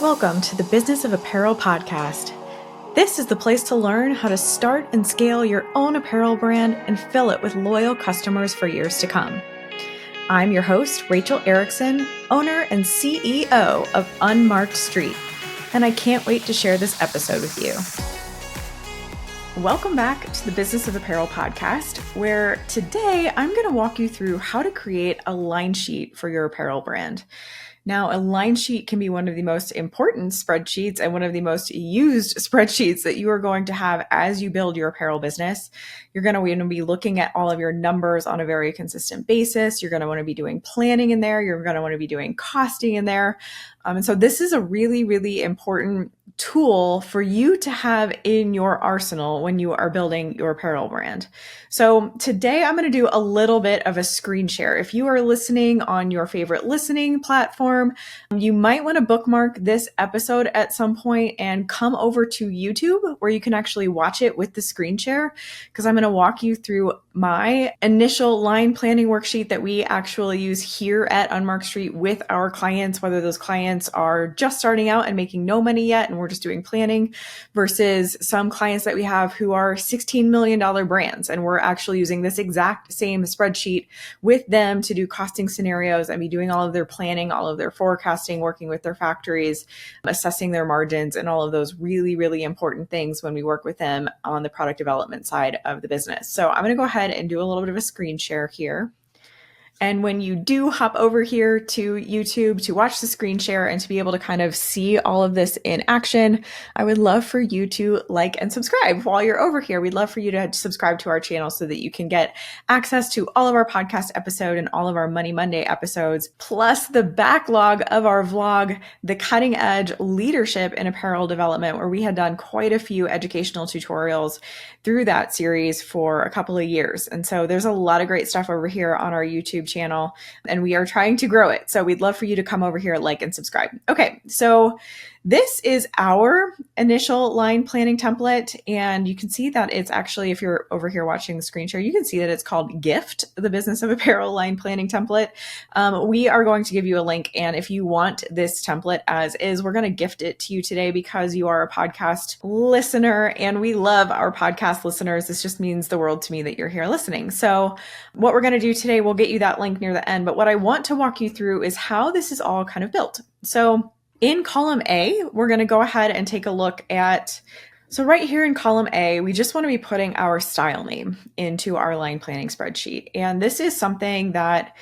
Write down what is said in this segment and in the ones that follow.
Welcome to the Business of Apparel podcast. This is the place to learn how to start and scale your own apparel brand and fill it with loyal customers for years to come. I'm your host, Rachel Erickson, owner and CEO of Unmarked Street, and I can't wait to share this episode with you. Welcome back to the Business of Apparel podcast, where today I'm going to walk you through how to create a line sheet for your apparel brand. Now, a line sheet can be one of the most important spreadsheets and one of the most used spreadsheets that you are going to have as you build your apparel business. You're going to want to be looking at all of your numbers on a very consistent basis. You're going to want to be doing planning in there. You're going to want to be doing costing in there. And so this is a really, really important tool for you to have in your arsenal when you are building your apparel brand. So today I'm going to do a little bit of a screen share. If you are listening on your favorite listening platform, you might want to bookmark this episode at some point and come over to YouTube where you can actually watch it with the screen share, because I'm going to walk you through my initial line planning worksheet that we actually use here at Unmarked Street with our clients, whether those clients are just starting out and making no money yet and we're just doing planning, versus some clients that we have who are $16 million brands and we're actually using this exact same spreadsheet with them to do costing scenarios and be doing all of their planning, all of their forecasting, working with their factories, assessing their margins, and all of those really, really important things when we work with them on the product development side of the business. So I'm going to go ahead and do a little bit of a screen share here. And when you do hop over here to YouTube to watch the screen share and to be able to kind of see all of this in action, I would love for you to like and subscribe while you're over here. We'd love for you to subscribe to our channel so that you can get access to all of our podcast episode and all of our Money Monday episodes, plus the backlog of our vlog, The Cutting Edge Leadership in Apparel Development, where we had done quite a few educational tutorials through that series for a couple of years. And so there's a lot of great stuff over here on our YouTube channel, and we are trying to grow it. So we'd love for you to come over here, like, and subscribe. Okay, so this is our initial line planning template, and you can see that it's actually, if you're over here watching the screen share, you can see that it's called Gift, the Business of Apparel Line Planning Template. We are going to give you a link, and if you want this template as is, we're going to gift it to you today because you are a podcast listener, and we love our podcast listeners. This just means the world to me that you're here listening. So what we're going to do today, we'll get you that link near the end, but what I want to walk you through is how this is all kind of built. So in column A, we're going to go ahead and take a look at, so right here in column A, we just want to be putting our style name into our line planning spreadsheet. And this is something that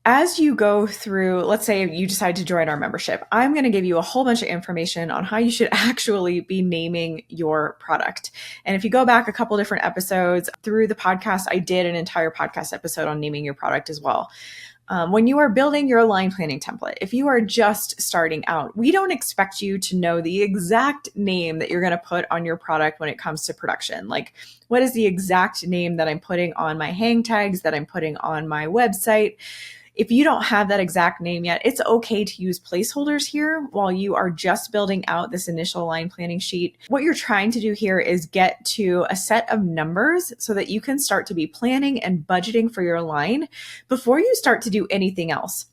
as you go through, let's say you decide to join our membership, I'm going to give you a whole bunch of information on how you should actually be naming your product. And if you go back a couple different episodes through the podcast, I did an entire podcast episode on naming your product as well. When you are building your line planning template, if you are just starting out, we don't expect you to know the exact name that you're going to put on your product when it comes to production. Like, what is the exact name that I'm putting on my hang tags, that I'm putting on my website? If you don't have that exact name yet, it's okay to use placeholders here while you are just building out this initial line planning sheet. What you're trying to do here is get to a set of numbers so that you can start to be planning and budgeting for your line before you start to do anything else.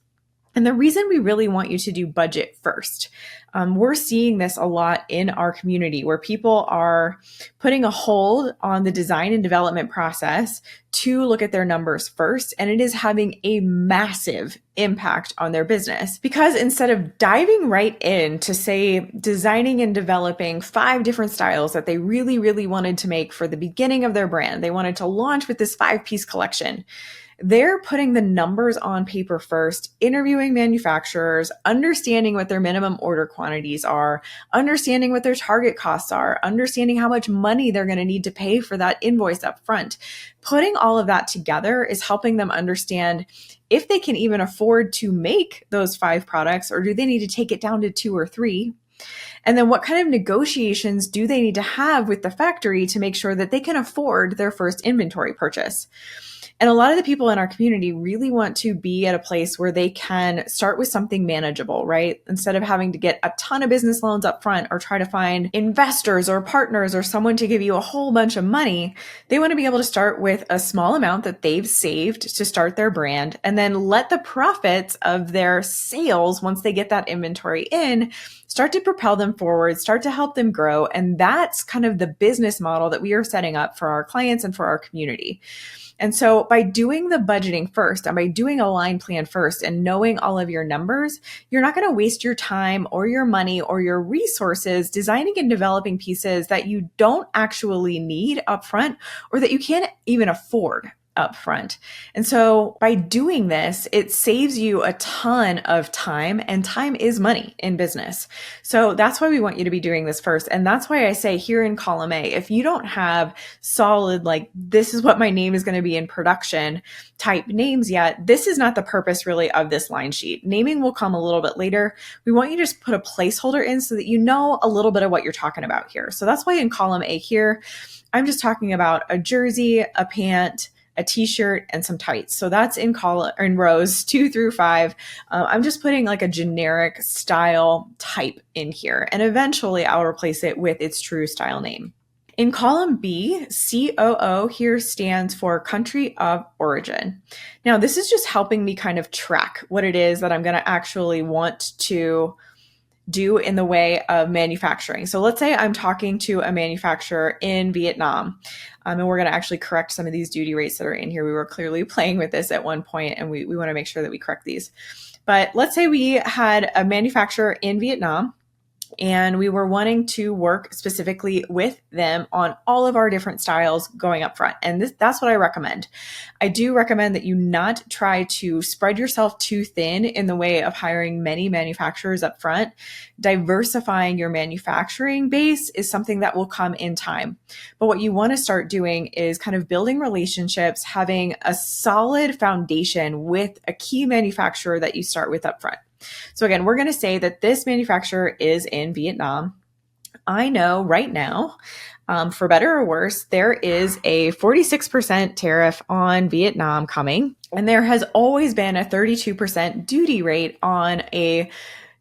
And the reason we really want you to do budget first, we're seeing this a lot in our community where people are putting a hold on the design and development process to look at their numbers first. And it is having a massive impact on their business, because instead of diving right in to, say, designing and developing 5 different styles that they really, really wanted to make for the beginning of their brand, they wanted to launch with this 5-piece collection. They're putting the numbers on paper first, interviewing manufacturers, understanding what their minimum order quantities are, understanding what their target costs are, understanding how much money they're going to need to pay for that invoice up front. Putting all of that together is helping them understand if they can even afford to make those 5 products, or do they need to take it down to 2 or 3? And then what kind of negotiations do they need to have with the factory to make sure that they can afford their first inventory purchase? And a lot of the people in our community really want to be at a place where they can start with something manageable, right? Instead of having to get a ton of business loans up front or try to find investors or partners or someone to give you a whole bunch of money, they want to be able to start with a small amount that they've saved to start their brand, and then let the profits of their sales, once they get that inventory in, start to propel them forward, start to help them grow. And that's kind of the business model that we are setting up for our clients and for our community. And so by doing the budgeting first and by doing a line plan first and knowing all of your numbers, you're not going to waste your time or your money or your resources designing and developing pieces that you don't actually need upfront or that you can't even afford upfront. And so by doing this, it saves you a ton of time, and time is money in business. So that's why we want you to be doing this first. And that's why I say here in column A, if you don't have solid, like, this is what my name is going to be in production type names yet, this is not the purpose really of this line sheet. Naming will come a little bit later. We want you to just put a placeholder in so that you know a little bit of what you're talking about here. So that's why in column A here, I'm just talking about a jersey, a pant, a t-shirt, and some tights. So that's in rows 2 through 5. I'm just putting like a generic style type in here, and eventually I'll replace it with its true style name. In column B, COO here stands for country of origin. Now, this is just helping me kind of track what it is that I'm going to actually want to do in the way of manufacturing. So let's say I'm talking to a manufacturer in Vietnam, and we're going to actually correct some of these duty rates that are in here. We were clearly playing with this at one point, and we want to make sure that we correct these. But let's say we had a manufacturer in Vietnam, and we were wanting to work specifically with them on all of our different styles going up front. And that's what I recommend. I do recommend that you not try to spread yourself too thin in the way of hiring many manufacturers up front. Diversifying your manufacturing base is something that will come in time. But what you want to start doing is kind of building relationships, having a solid foundation with a key manufacturer that you start with up front. So again, we're going to say that this manufacturer is in Vietnam. I know right now, for better or worse, there is a 46% tariff on Vietnam coming, and there has always been a 32% duty rate on a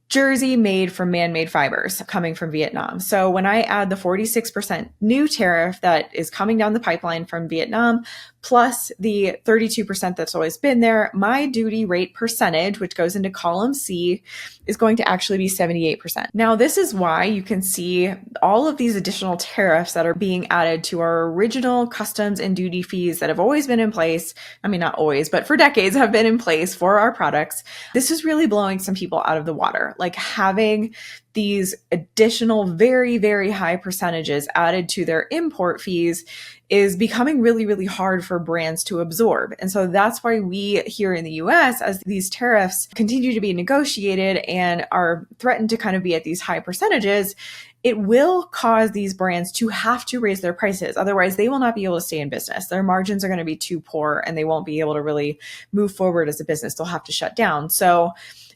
jersey made from man-made fibers coming from Vietnam. So when I add the 46% new tariff that is coming down the pipeline from Vietnam, plus the 32% that's always been there, my duty rate percentage, which goes into column C, is going to actually be 78%. Now, this is why you can see all of these additional tariffs that are being added to our original customs and duty fees that have always been in place. I mean, not always, but for decades have been in place for our products. This is really blowing some people out of the water. Like, having these additional very, very high percentages added to their import fees is becoming really, really hard for brands to absorb. And so that's why we here in the US, as these tariffs continue to be negotiated and are threatened to kind of be at these high percentages, it will cause these brands to have to raise their prices. Otherwise, they will not be able to stay in business. Their margins are going to be too poor and they won't be able to really move forward as a business. They'll have to shut down. So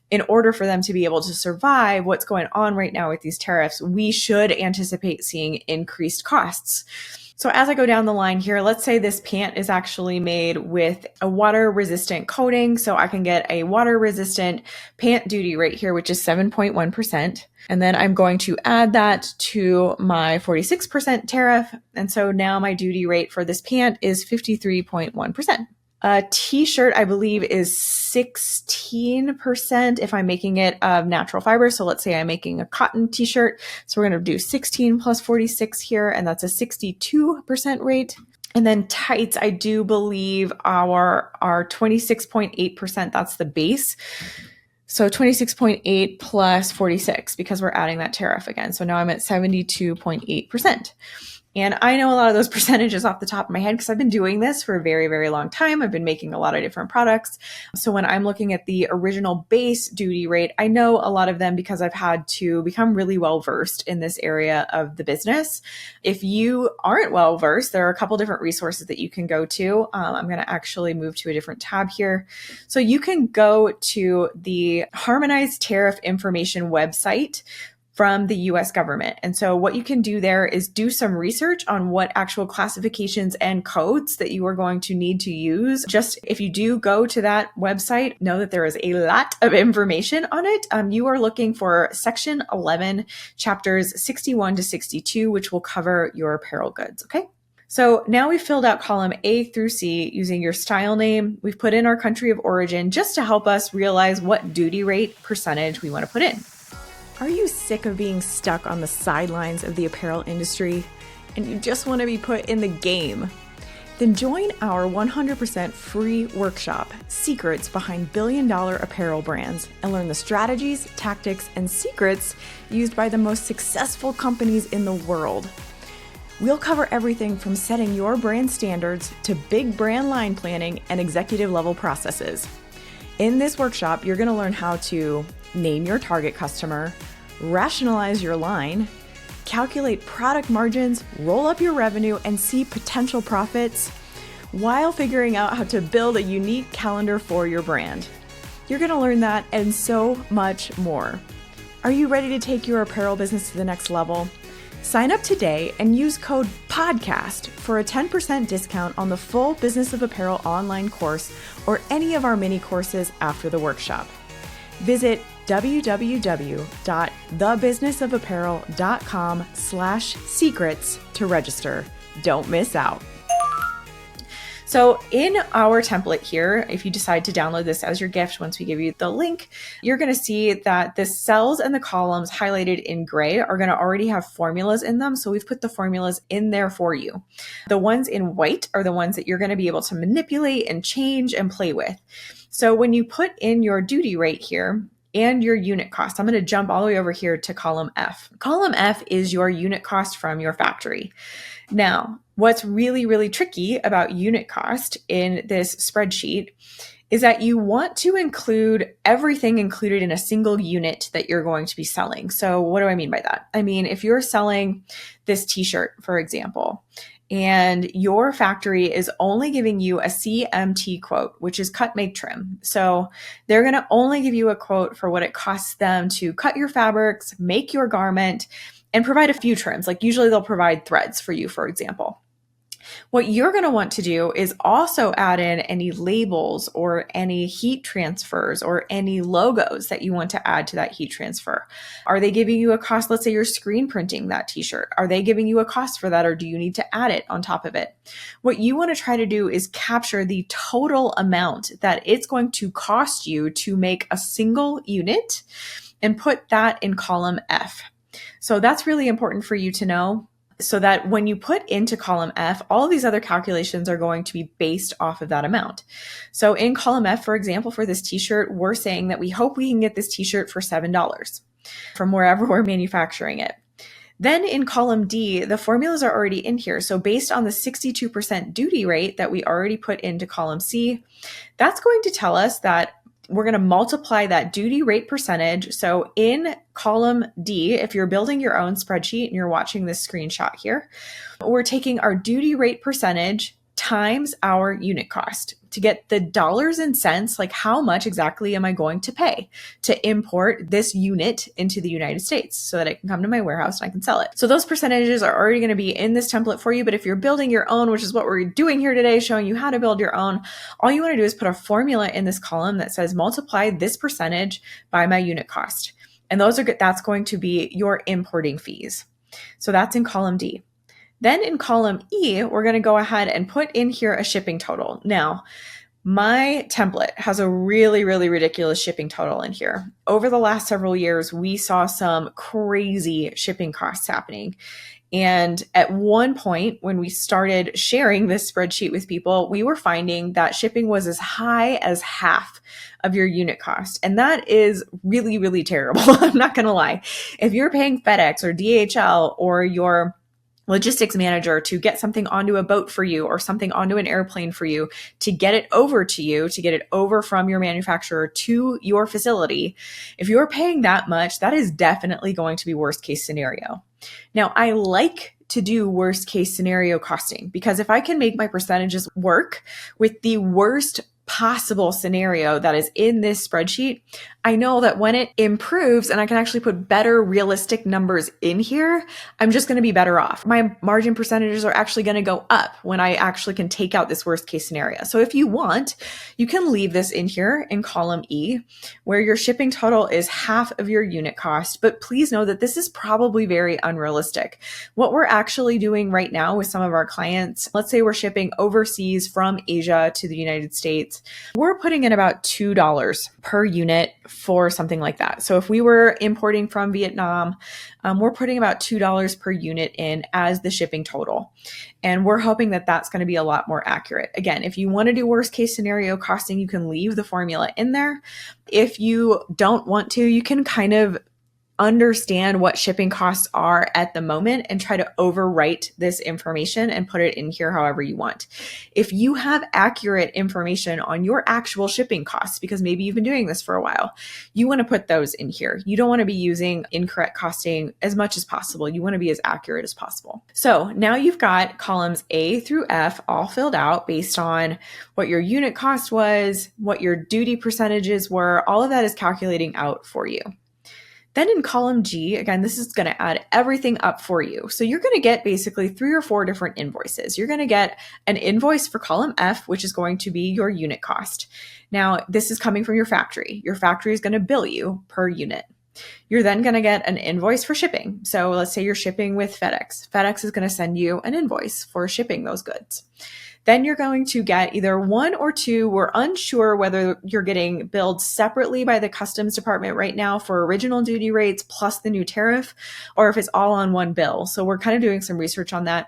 in order for them to be able to survive what's going on right now with these tariffs, we should anticipate seeing increased costs. So as I go down the line here, let's say this pant is actually made with a water resistant coating. So I can get a water resistant pant duty rate here, which is 7.1%. And then I'm going to add that to my 46% tariff. And so now my duty rate for this pant is 53.1%. A t-shirt, I believe, is 16% if I'm making it of natural fiber. So let's say I'm making a cotton t-shirt. So we're going to do 16 plus 46 here, and that's a 62% rate. And then tights, I do believe are 26.8%. That's the base. So 26.8 plus 46, because we're adding that tariff again. So now I'm at 72.8%. And I know a lot of those percentages off the top of my head because I've been doing this for a very, very long time. I've been making a lot of different products. So when I'm looking at the original base duty rate, I know a lot of them because I've had to become really well versed in this area of the business. If you aren't well versed, there are a couple different resources that you can go to. I'm going to actually move to a different tab here. So you can go to the Harmonized Tariff Information website from the US government. And so what you can do there is do some research on what actual classifications and codes that you are going to need to use. Just if you do go to that website, know that there is a lot of information on it. You are looking for section 11, chapters 61 to 62, which will cover your apparel goods. Okay. So now we've filled out column A through C using your style name. We've put in our country of origin just to help us realize what duty rate percentage we want to put in. Are you sick of being stuck on the sidelines of the apparel industry and you just want to be put in the game? Then join our 100% free workshop, Secrets Behind Billion-Dollar Apparel Brands, and learn the strategies, tactics, and secrets used by the most successful companies in the world. We'll cover everything from setting your brand standards to big brand line planning and executive level processes. In this workshop, you're going to learn how to name your target customer, rationalize your line, calculate product margins, roll up your revenue, and see potential profits while figuring out how to build a unique calendar for your brand. You're going to learn that and so much more. Are you ready to take your apparel business to the next level? Sign up today and use code PODCAST for a 10% discount on the full Business of Apparel online course or any of our mini courses after the workshop. Visit www.thebusinessofapparel.com/secrets to register. Don't miss out. So in our template here, if you decide to download this as your gift, once we give you the link, you're going to see that the cells and the columns highlighted in gray are going to already have formulas in them. So we've put the formulas in there for you. The ones in white are the ones that you're going to be able to manipulate and change and play with. So when you put in your duty rate here, and your unit cost. I'm going to jump all the way over here to column F. Column F is your unit cost from your factory. Now, what's really, really tricky about unit cost in this spreadsheet is that you want to include everything included in a single unit that you're going to be selling. So what do I mean by that? I mean, if you're selling this t-shirt, for example, and your factory is only giving you a CMT quote, which is cut, make, trim. So they're going to only give you a quote for what it costs them to cut your fabrics, make your garment, and provide a few trims. Like usually they'll provide threads for you, for example. What you're going to want to do is also add in any labels or any heat transfers or any logos that you want to add to that heat transfer. Are they giving you a cost? Let's say you're screen printing that t-shirt. Are they giving you a cost for that, or do you need to add it on top of it? What you want to try to do is capture the total amount that it's going to cost you to make a single unit and put that in column F. So that's really important for you to know, so that when you put into column F, all of these other calculations are going to be based off of that amount. So in column F, for example, for this t-shirt, we're saying that we hope we can get this t-shirt for $7 from wherever we're manufacturing it. Then in column D, the formulas are already in here. So based on the 62% duty rate that we already put into column C, that's going to tell us that we're going to multiply that duty rate percentage. So in column D, if you're building your own spreadsheet and you're watching this screenshot here, we're taking our duty rate percentage times our unit cost to get the dollars and cents, like how much exactly am I going to pay to import this unit into the United States so that it can come to my warehouse and I can sell it. So those percentages are already going to be in this template for you. But if you're building your own, which is what we're doing here today, showing you how to build your own, all you want to do is put a formula in this column that says multiply this percentage by my unit cost. And that's going to be your importing fees. So that's in column D. Then in column E, we're going to go ahead and put in here a shipping total. Now, my template has a really, really ridiculous shipping total in here. Over the last several years, we saw some crazy shipping costs happening. And at one point, when we started sharing this spreadsheet with people, we were finding that shipping was as high as half of your unit cost. And that is really, really terrible. I'm not going to lie. If you're paying FedEx or DHL or your logistics manager to get something onto a boat for you or something onto an airplane for you, to get it over to you, to get it over from your manufacturer to your facility, if you're paying that much, that is definitely going to be worst case scenario. Now, I like to do worst case scenario costing because if I can make my percentages work with the worst possible scenario that is in this spreadsheet, I know that when it improves and I can actually put better realistic numbers in here, I'm just going to be better off. My margin percentages are actually going to go up when I actually can take out this worst case scenario. So if you want, you can leave this in here in column E, where your shipping total is half of your unit cost. But please know that this is probably very unrealistic. What we're actually doing right now with some of our clients, let's say we're shipping overseas from Asia to the United States. goods. We're putting in about $2 per unit for something like that. So if we were importing from Vietnam, we're putting about $2 per unit in as the shipping total. And we're hoping that that's going to be a lot more accurate. Again, if you want to do worst case scenario costing, you can leave the formula in there. If you don't want to, you can kind of understand what shipping costs are at the moment and try to overwrite this information and put it in here however you want. If you have accurate information on your actual shipping costs, because maybe you've been doing this for a while, you want to put those in here. You don't want to be using incorrect costing as much as possible. You want to be as accurate as possible. So now you've got columns A through F all filled out based on what your unit cost was, what your duty percentages were. All of that is calculating out for you. Then in column G, again, this is going to add everything up for you. So you're going to get basically 3 or 4 different invoices. You're going to get an invoice for column F, which is going to be your unit cost. Now, this is coming from your factory. Your factory is going to bill you per unit. You're then going to get an invoice for shipping. So let's say you're shipping with FedEx. FedEx is going to send you an invoice for shipping those goods. Then you're going to get either 1 or 2. We're unsure whether you're getting billed separately by the customs department right now for original duty rates plus the new tariff, or if it's all on one bill. So we're kind of doing some research on that.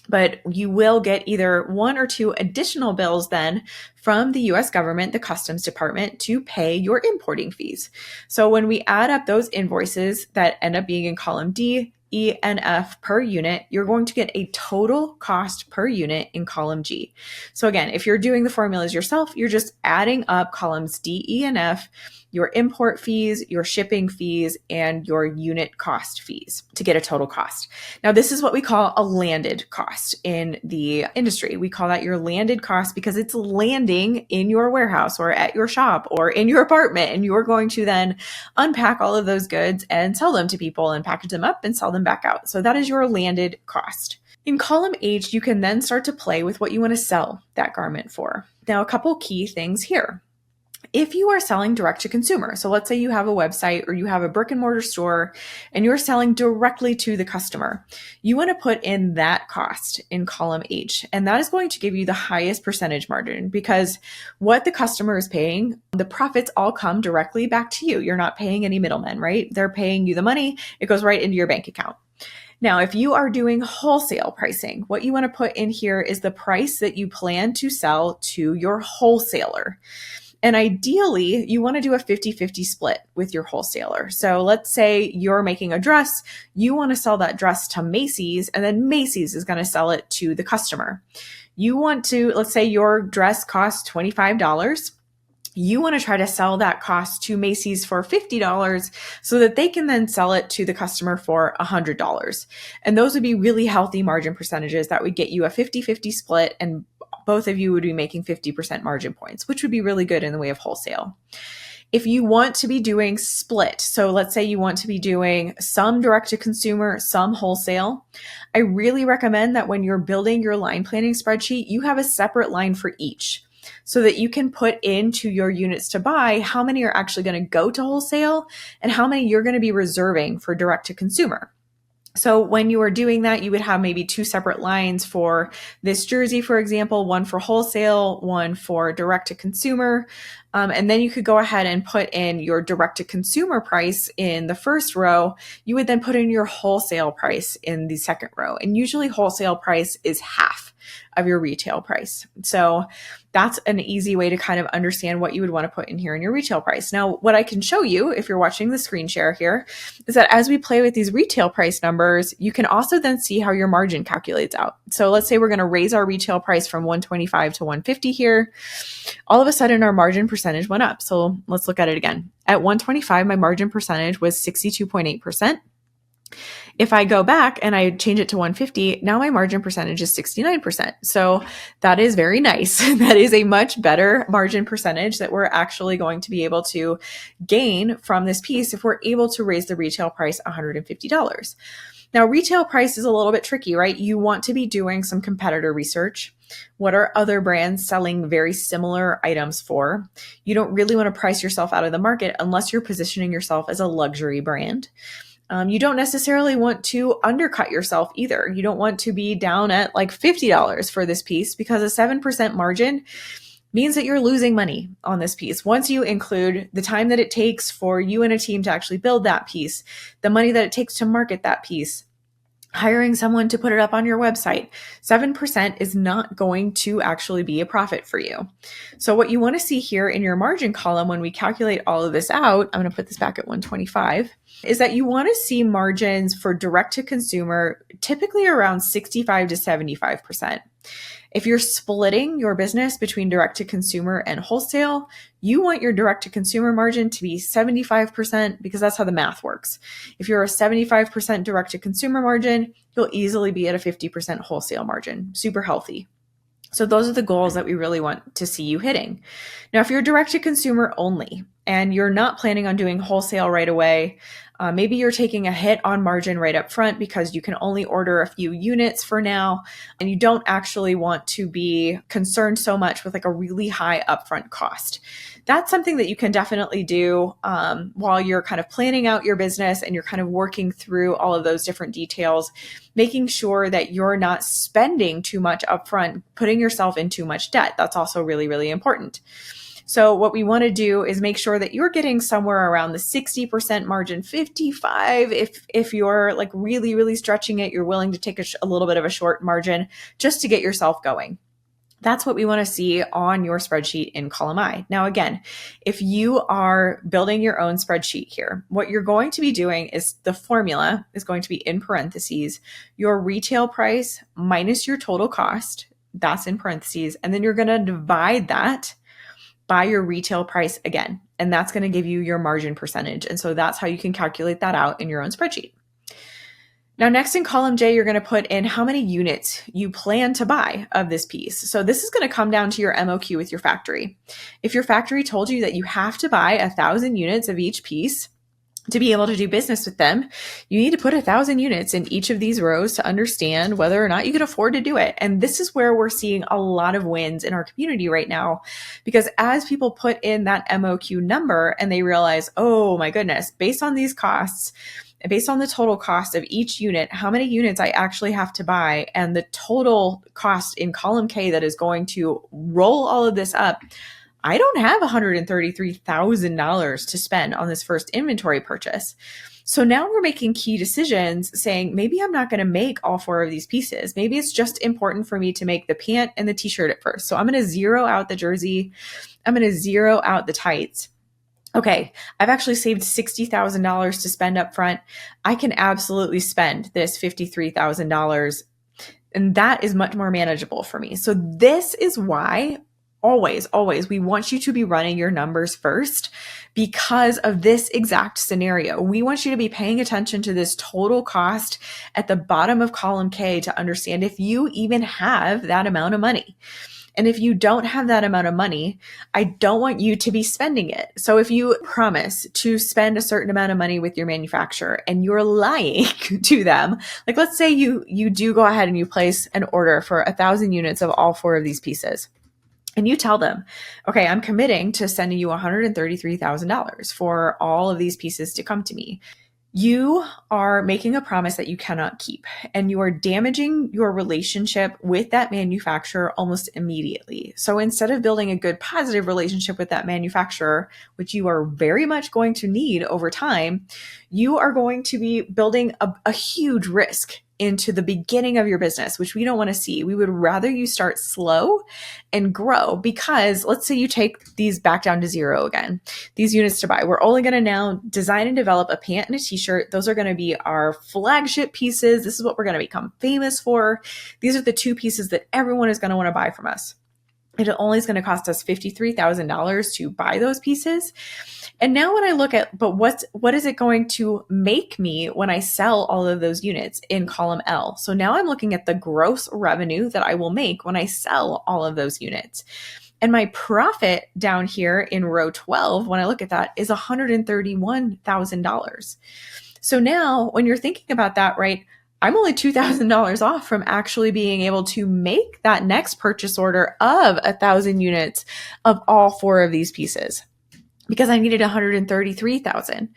But you will get either 1 or 2 additional bills then from the US government, the customs department, to pay your importing fees. So when we add up those invoices that end up being in column D, E, and F per unit, you're going to get a total cost per unit in column G. So again, if you're doing the formulas yourself, you're just adding up columns D, E, and F, your import fees, your shipping fees, and your unit cost fees to get a total cost. Now, this is what we call a landed cost in the industry. We call that your landed cost because it's landing in your warehouse or at your shop or in your apartment, and you're going to then unpack all of those goods and sell them to people and package them up and sell them back out. So that is your landed cost. In column H, you can then start to play with what you want to sell that garment for. Now, a couple key things here. If you are selling direct to consumer, so let's say you have a website or you have a brick and mortar store and you're selling directly to the customer, you want to put in that cost in column H. And that is going to give you the highest percentage margin because what the customer is paying, the profits all come directly back to you. You're not paying any middlemen, right? They're paying you the money. It goes right into your bank account. Now, if you are doing wholesale pricing, what you want to put in here is the price that you plan to sell to your wholesaler. And ideally, you want to do a 50-50 split with your wholesaler. So let's say you're making a dress, you want to sell that dress to Macy's, and then Macy's is going to sell it to the customer. You want to, let's say your dress costs $25. You want to try to sell that cost to Macy's for $50 so that they can then sell it to the customer for $100. And those would be really healthy margin percentages that would get you a 50-50 split, and both of you would be making 50% margin points, which would be really good in the way of wholesale. If you want to be doing split, so let's say you want to be doing some direct to consumer, some wholesale, I really recommend that when you're building your line planning spreadsheet, you have a separate line for each so that you can put into your units to buy how many are actually going to go to wholesale and how many you're going to be reserving for direct to consumer. So when you are doing that, you would have maybe 2 separate lines for this jersey, for example, one for wholesale, one for direct to consumer. And then you could go ahead and put in your direct to consumer price in the first row. You would then put in your wholesale price in the second row. And usually wholesale price is half of your retail price. So that's an easy way to kind of understand what you would want to put in here in your retail price. Now, what I can show you if you're watching the screen share here is that as we play with these retail price numbers, you can also then see how your margin calculates out. So let's say we're going to raise our retail price from 125 to 150 here. All of a sudden our margin percentage went up. So let's look at it again. At 125, my margin percentage was 62.8%. If I go back and I change it to 150, now my margin percentage is 69%. So that is very nice. That is a much better margin percentage that we're actually going to be able to gain from this piece if we're able to raise the retail price $150. Now, retail price is a little bit tricky, right? You want to be doing some competitor research. What are other brands selling very similar items for? You don't really want to price yourself out of the market unless you're positioning yourself as a luxury brand. You don't necessarily want to undercut yourself either. You don't want to be down at like $50 for this piece because a 7% margin means that you're losing money on this piece. Once you include the time that it takes for you and a team to actually build that piece, the money that it takes to market that piece, hiring someone to put it up on your website, 7% is not going to actually be a profit for you. So what you want to see here in your margin column when we calculate all of this out, I'm going to put this back at 125, is that you want to see margins for direct to consumer typically around 65 to 75%. If you're splitting your business between direct to consumer and wholesale, you want your direct to consumer margin to be 75% because that's how the math works. If you're a 75% direct to consumer margin, you'll easily be at a 50% wholesale margin. Super healthy. So those are the goals that we really want to see you hitting. Now, if you're direct to consumer only and you're not planning on doing wholesale right away, maybe you're taking a hit on margin right up front because you can only order a few units for now, and you don't actually want to be concerned so much with like a really high upfront cost. That's something that you can definitely do while you're kind of planning out your business and you're kind of working through all of those different details, making sure that you're not spending too much upfront, putting yourself in too much debt. That's also really, really important. So what we want to do is make sure that you're getting somewhere around the 60% margin, 55 if you're like really, really stretching it, you're willing to take a little bit of a short margin just to get yourself going. That's what we want to see on your spreadsheet in column I. Now, again, if you are building your own spreadsheet here, what you're going to be doing is the formula is going to be in parentheses, your retail price minus your total cost, that's in parentheses, and then you're going to divide that by your retail price again. And that's going to give you your margin percentage. And so that's how you can calculate that out in your own spreadsheet. Now, next in column J, you're going to put in how many units you plan to buy of this piece. So this is going to come down to your MOQ with your factory. If your factory told you that you have to buy 1,000 units of each piece to be able to do business with them, you need to put 1,000 units in each of these rows to understand whether or not you can afford to do it. And this is where we're seeing a lot of wins in our community right now, because as people put in that MOQ number and they realize, oh my goodness, based on these costs, based on the total cost of each unit, how many units I actually have to buy, and the total cost in column K that is going to roll all of this up, I don't have $133,000 to spend on this first inventory purchase. So now we're making key decisions saying, maybe I'm not going to make all 4 of these pieces. Maybe it's just important for me to make the pant and the t-shirt at first. So I'm going to zero out the jersey. I'm going to zero out the tights. Okay, I've actually saved $60,000 to spend up front. I can absolutely spend this $53,000, and that is much more manageable for me. So this is why always, we want you to be running your numbers first because of this exact scenario. We want you to be paying attention to this total cost at the bottom of column K to understand if you even have that amount of money. And if you don't have that amount of money, I don't want you to be spending it. So if you promise to spend a certain amount of money with your manufacturer and you're lying to them, like let's say you do go ahead and you place an order for 1,000 units of all 4 of these pieces. And you tell them, okay, I'm committing to sending you $133,000 for all of these pieces to come to me. You are making a promise that you cannot keep, and you are damaging your relationship with that manufacturer almost immediately. So instead of building a good positive relationship with that manufacturer, which you are very much going to need over time, you are going to be building a huge risk into the beginning of your business, which we don't want to see. We would rather you start slow and grow, because let's say you take these back down to 0 again, these units to buy. We're only going to now design and develop a pant and a t-shirt. Those are going to be our flagship pieces. This is what we're going to become famous for. These are the 2 pieces that everyone is going to want to buy from us. It only is going to cost us $53,000 to buy those pieces. And now when I look at, but what is it going to make me when I sell all of those units in column L? So now I'm looking at the gross revenue that I will make when I sell all of those units. And my profit down here in row 12, when I look at that, is $131,000. So now when you're thinking about that, right, I'm only $2,000 off from actually being able to make that next purchase order of 1,000 units of all 4 of these pieces, because I needed $133,000.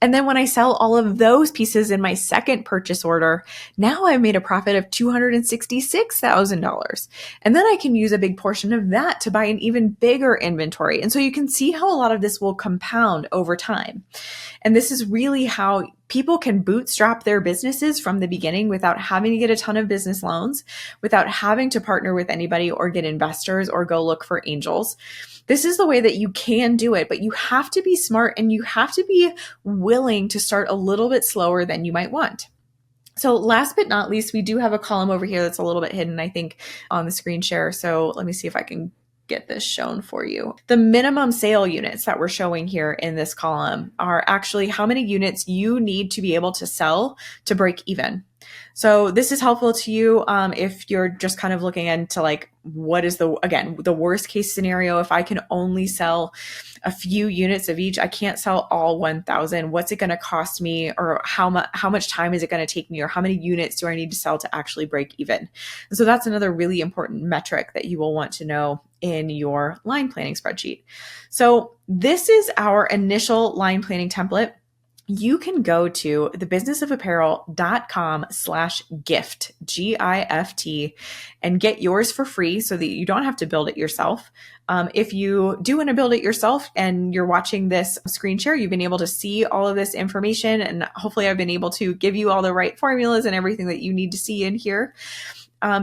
And then when I sell all of those pieces in my second purchase order, now I've made a profit of $266,000. And then I can use a big portion of that to buy an even bigger inventory. And so you can see how a lot of this will compound over time. And this is really how people can bootstrap their businesses from the beginning without having to get a ton of business loans, without having to partner with anybody or get investors or go look for angels. This is the way that you can do it, but you have to be smart and you have to be willing to start a little bit slower than you might want. So last but not least, we do have a column over here that's a little bit hidden, I think, on the screen share. So let me see if I can get this shown for you. The minimum sale units that we're showing here in this column are actually how many units you need to be able to sell to break even. So this is helpful to you if you're just kind of looking into like, what is the worst case scenario? If I can only sell a few units of each, I can't sell all 1,000. What's it going to cost me, or how much time is it going to take me, or how many units do I need to sell to actually break even? And so that's another really important metric that you will want to know in your line planning spreadsheet. So this is our initial line planning template. You can go to thebusinessofapparel.com/gift, GIFT, and get yours for free so that you don't have to build it yourself. If you do want to build it yourself and you're watching this screen share, you've been able to see all of this information, and hopefully I've been able to give you all the right formulas and everything that you need to see in here.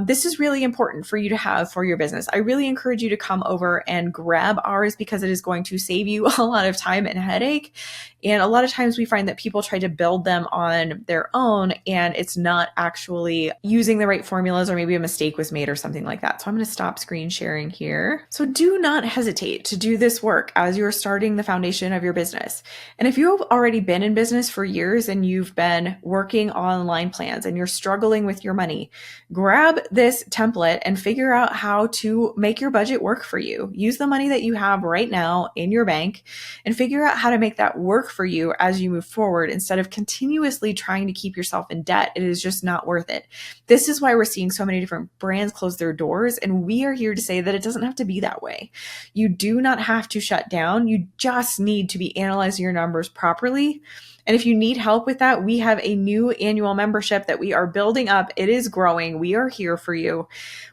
This is really important for you to have for your business. I really encourage you to come over and grab ours because it is going to save you a lot of time and headache. And a lot of times we find that people try to build them on their own and it's not actually using the right formulas, or maybe a mistake was made or something like that. So I'm going to stop screen sharing here. So do not hesitate to do this work as you're starting the foundation of your business. And if you've already been in business for years and you've been working on line plans and you're struggling with your money, grab this template and figure out how to make your budget work for you. Use the money that you have right now in your bank and figure out how to make that work for you as you move forward instead of continuously trying to keep yourself in debt. It is just not worth it. This is why we're seeing so many different brands close their doors. And we are here to say that it doesn't have to be that way. You do not have to shut down. You just need to be analyzing your numbers properly. And if you need help with that, we have a new annual membership that we are building up. It is growing. We are here for you.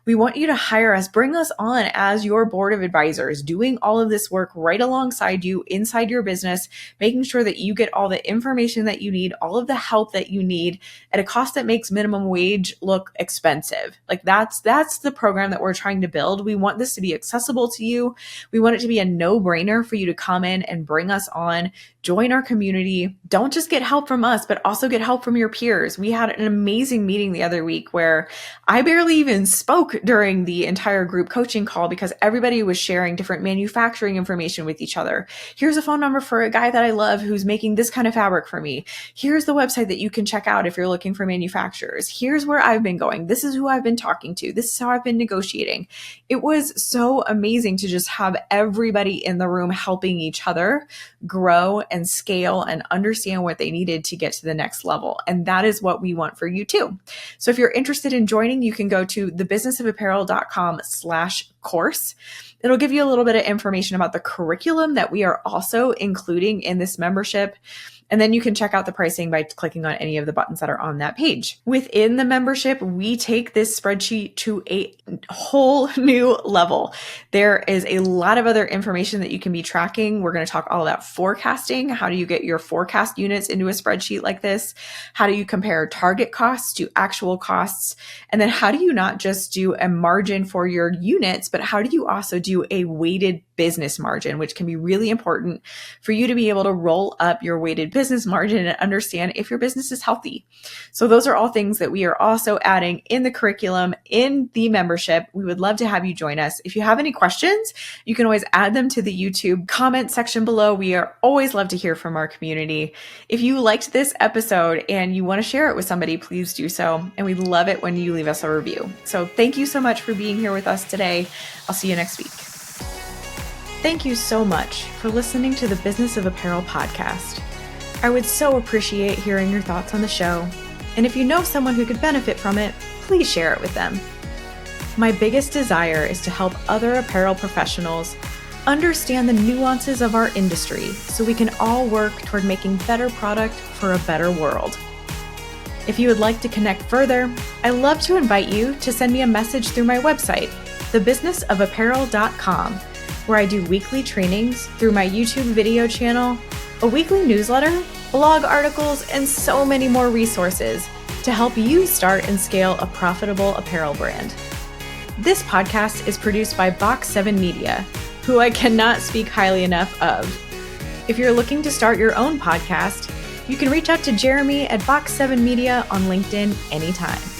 We want you to hire us, bring us on as your board of advisors, doing all of this work right alongside you inside your business, making sure that you get all the information that you need, all of the help that you need at a cost that makes minimum wage look expensive. Like that's the program that we're trying to build. We want this to be accessible to you. We want it to be a no-brainer for you to come in and bring us on, join our community. Don't just get help from us, but also get help from your peers. We had an amazing meeting the other week where I barely even spoke during the entire group coaching call because everybody was sharing different manufacturing information with each other. Here's a phone number for a guy that I love who's making this kind of fabric for me. Here's the website that you can check out if you're looking for manufacturers. Here's where I've been going. This is who I've been talking to. This is how I've been negotiating. It was so amazing to just have everybody in the room helping each other grow and scale and understand what they needed to get to the next level. And that is what we want for you too. So if you're interested in joining, you can go to thebusinessofapparel.com/course. It'll give you a little bit of information about the curriculum that we are also including in this membership. And then you can check out the pricing by clicking on any of the buttons that are on that page. Within the membership, we take this spreadsheet to a whole new level. There is a lot of other information that you can be tracking. We're going to talk all about forecasting. How do you get your forecast units into a spreadsheet like this? How do you compare target costs to actual costs? And then how do you not just do a margin for your units, but how do you also do a weighted business margin, which can be really important for you to be able to roll up your weighted business margin and understand if your business is healthy. So those are all things that we are also adding in the curriculum, in the membership. We would love to have you join us. If you have any questions, you can always add them to the YouTube comment section below. We are always love to hear from our community. If you liked this episode and you want to share it with somebody, please do so. And we love it when you leave us a review. So thank you so much for being here with us today. I'll see you next week. Thank you so much for listening to the Business of Apparel podcast. I would so appreciate hearing your thoughts on the show. And if you know someone who could benefit from it, please share it with them. My biggest desire is to help other apparel professionals understand the nuances of our industry so we can all work toward making better product for a better world. If you would like to connect further, I'd love to invite you to send me a message through my website, thebusinessofapparel.com, where I do weekly trainings through my YouTube video channel, a weekly newsletter, blog articles, and so many more resources to help you start and scale a profitable apparel brand. This podcast is produced by Box 7 Media, who I cannot speak highly enough of. If you're looking to start your own podcast, you can reach out to Jeremy at Box 7 Media on LinkedIn anytime.